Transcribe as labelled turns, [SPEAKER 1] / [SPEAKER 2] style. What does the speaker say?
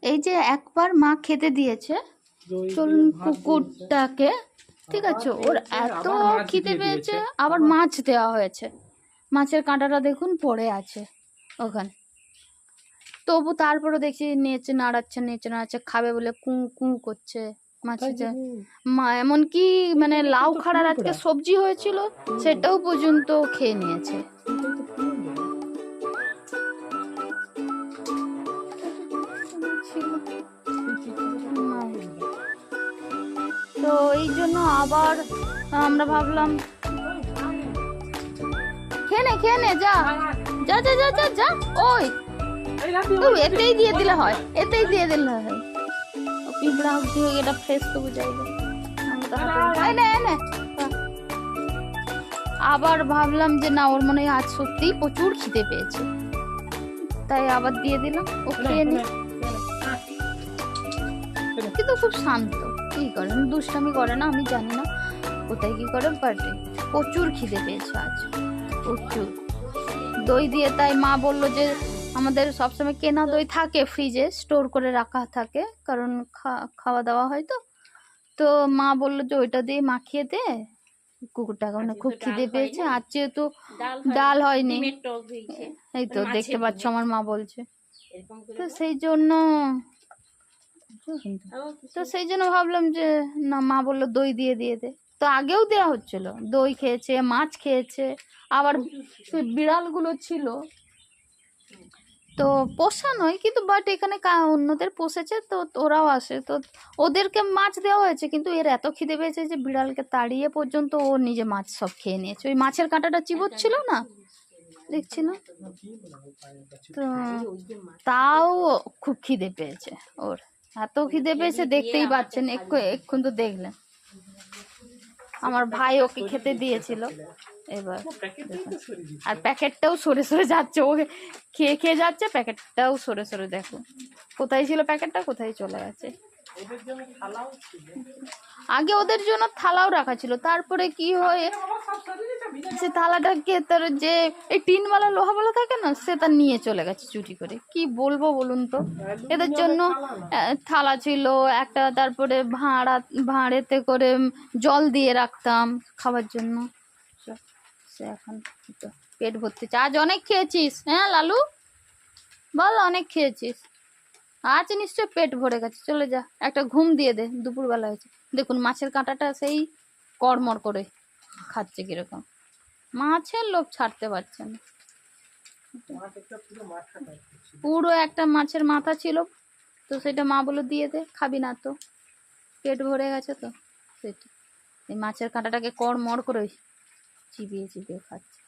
[SPEAKER 1] এই যে একবার মা খেতে দিয়েছে চলুন কুকুরটাকে, ঠিক আছে, ওর এত খিদে পেয়েছে, আবার মাছ দেওয়া হয়েছে। মাছের কাঁটাটা দেখুন পড়ে আছে ওখানে, তবু তারপরে দেখছি নেচে নাড়াচ্ছে, খাবে বলে কু কু করছে। মাছের মা এমনকি মানে লাউ খাড়ার আজকে সবজি হয়েছিল সেটাও পর্যন্ত খেয়ে নিয়েছে। তো এই জন্য আবার আমরা ভাবলাম খেয়ে নে যা যা যা যা যা যা, ওই এতেই দিয়ে দিলে হয়, এতেই দিয়ে দিলে হয়। পিঁপড়া দিয়ে এটা ফ্রেশ তো বুঝাইবে। আবার ভাবলাম যে না, ওর মনে হয় আজ সত্যিই প্রচুর খিদে পেয়েছে, তাই আবার দিয়ে দিলাম, ও খেয়ে নি। কিন্তু খুব শান্ত, কি করে দুষ্টামি করে না, আমি জানি না কোথায় কি করে, বাট প্রচুর খিদে পেয়েছে আজ, প্রচুর। দই দিয়ে, তাই মা বললো যে আমাদের সবসময় কেনা দই থাকে ফ্রিজে স্টোর করে রাখা থাকে, কারণ খাওয়া দাওয়া হয় তো। তো মা বললো যে ওইটা দিয়ে মাখিয়ে দে, কুকুরটা মানে খুব খিদে পেয়েছে। আজ যেহেতু ডাল হয়নি, এই তো দেখতে পাচ্ছ আমার মা বলছে, তো সেই জন্য ভাবলাম যে না, মা বললো দই দিয়ে দে। তো আগেও দেওয়া হচ্ছিল, দই খেয়েছে, মাছ খেয়েছে, আবার বিড়ালগুলো ছিল তো পোষা নয় কিন্তু, বাট এখানে অন্যদের পোষেছে তো ওরাও আসে, তো ওদেরকে মাছ দেওয়া হয়েছে। কিন্তু এর এত খিদে পেয়েছে যে বিড়ালকে তাড়িয়ে পর্যন্ত ও নিজে মাছ সব খেয়ে নিয়েছে। ওই মাছের কাঁটাটা চিবোচ্ছিল না, দেখছি না, তো তাও খুব খিদে পেয়েছে ওর, এত খিদে পেয়েছে দেখতেই পাচ্ছেন। এক্ষুন তো দেখলেন আমার ভাই ওকে খেতে দিয়েছিল, এবার আর প্যাকেটটাও সরে সরে যাচ্ছে, ও খেয়ে যাচ্ছে, প্যাকেটটাও সরে সরে, দেখো কোথায় ছিল প্যাকেটটা, কোথায় চলে গেছে। আগে ওদের জন্য থালাও রাখা ছিল, তারপরে কি হয় সে থালাটাকে তার যে এই টিনওয়ালা লোহাওয়ালা থাকে না, সে তার নিয়ে চলে গেছে চুরি করে। কি বলবো বলুন তো, এদের জন্য থালা ছিল একটা, তারপরে ভাঁড়েতে করে জল দিয়ে রাখতাম খাবার জন্য। সে এখন পেট ভর্তি, আজ অনেক খেয়েছিস? হ্যাঁ লালু বল, অনেক খেয়েছিস আজ, নিশ্চয় পেট ভরে গেছে, চলে যা, একটা ঘুম দিয়ে দে, দুপুরবেলা হয়েছে। দেখুন মাছের কাঁটাটা সেই কড়মড় করে খাচ্ছে কিরকম, মাছের লোভ ছাড়তে পারছে না। পুরো একটা মাছের মাথা ছিল, তো সেটা মা বলে দিয়ে দে, খাবি না তো, পেট ভরে গেছে তো, সেটা এই মাছের কাঁটাটাকে কড়মড় করে চিবিয়ে চিবিয়ে খাচ্ছে।